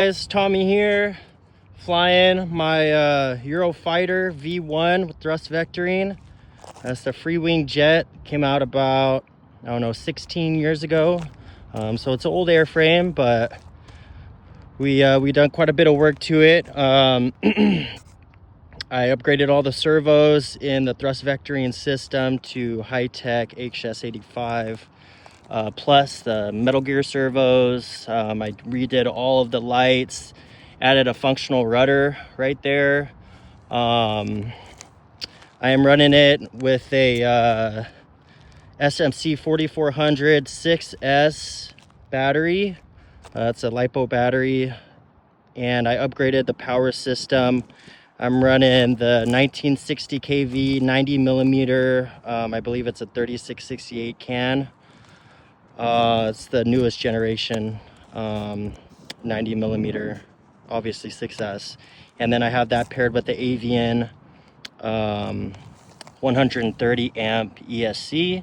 Guys, Tommy here, flying my Eurofighter V1 with thrust vectoring. That's the Freewing jet. Came out about, I don't know, 16 years ago. So it's an old airframe, but we done quite a bit of work to it. I upgraded all the servos in the thrust vectoring system to high-tech HS85. Plus the metal gear servos. I redid all of the lights, added a functional rudder right there. I am running it with a SMC 4400 6S battery. It's a LiPo battery, and I upgraded the power system. I'm running the 1960 kV 90 millimeter. I believe it's a 3668 can. It's the newest generation, 90 millimeter, obviously 6S. And then I have that paired with the Avian 130 amp ESC.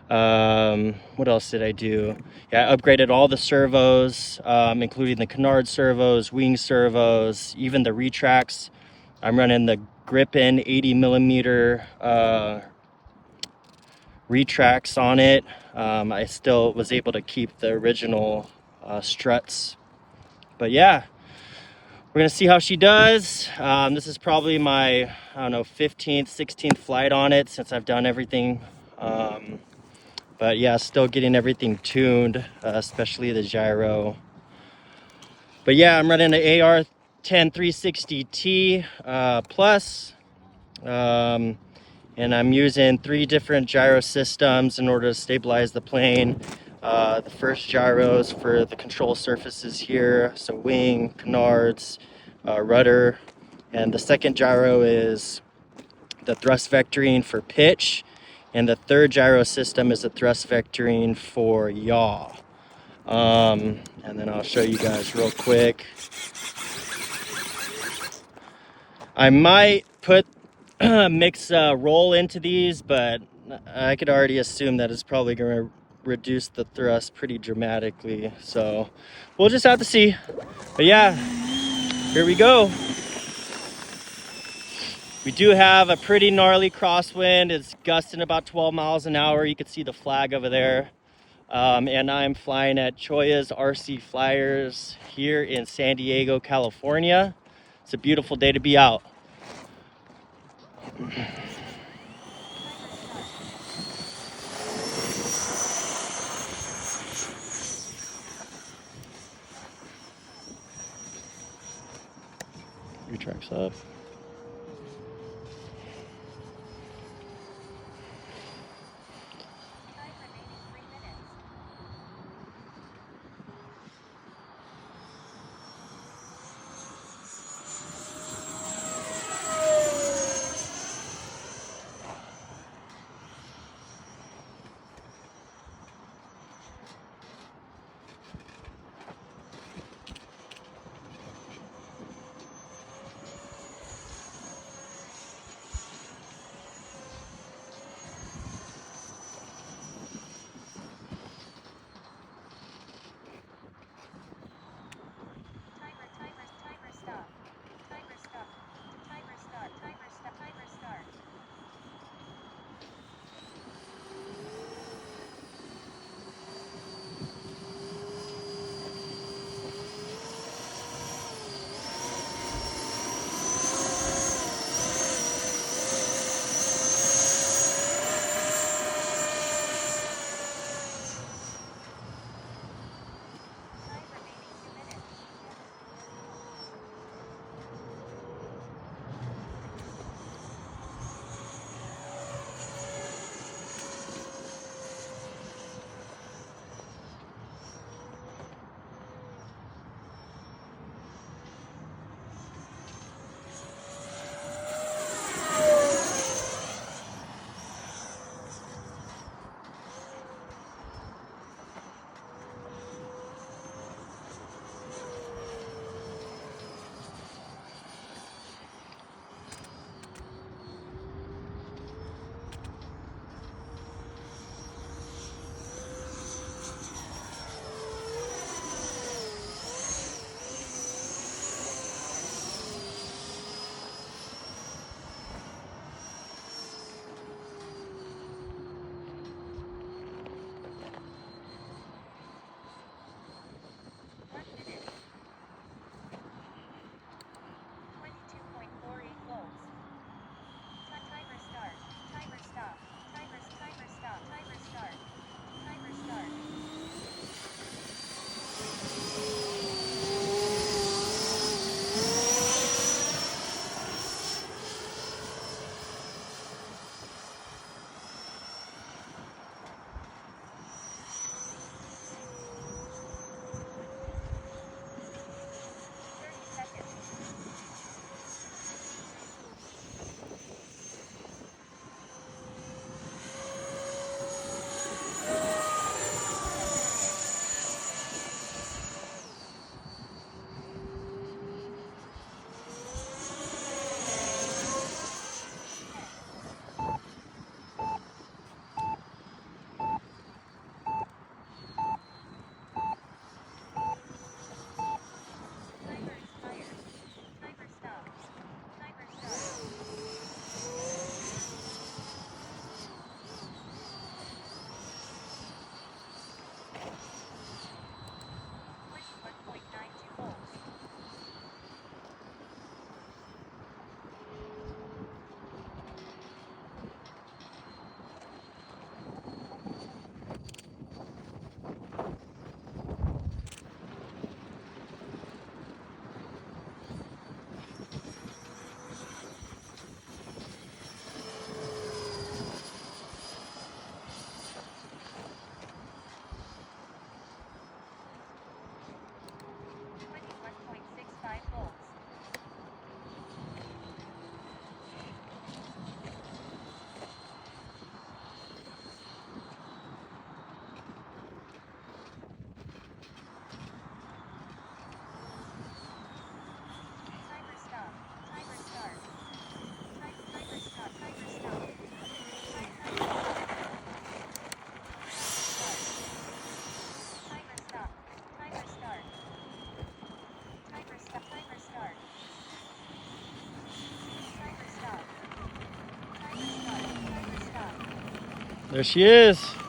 What else did I do? Yeah, I upgraded all the servos, including the canard servos, wing servos, even the retracts. I'm running the Gripen 80 millimeter retracts on it. I still was able to keep the original struts, but yeah, we're gonna see how she does. This is probably my, I don't know, 15th 16th flight on it since I've done everything, but yeah, still getting everything tuned, especially the gyro. But yeah, I'm running an AR-10 360T plus, and I'm using 3 different gyro systems in order to stabilize the plane. The first gyros for the control surfaces here, so wing, canards, rudder, and the second gyro is the thrust vectoring for pitch, and the third gyro system is the thrust vectoring for yaw. And then I'll show you guys real quick. I might put mix roll into these, but I could already assume that it's probably going to reduce the thrust pretty dramatically, so we'll just have to see. But yeah, here we go. We do have a pretty gnarly crosswind. It's gusting about 12 miles an hour. You can see the flag over there. And I'm flying at Choya's RC Flyers here in San Diego, California. It's a beautiful day to be out. Retracts up. There she is.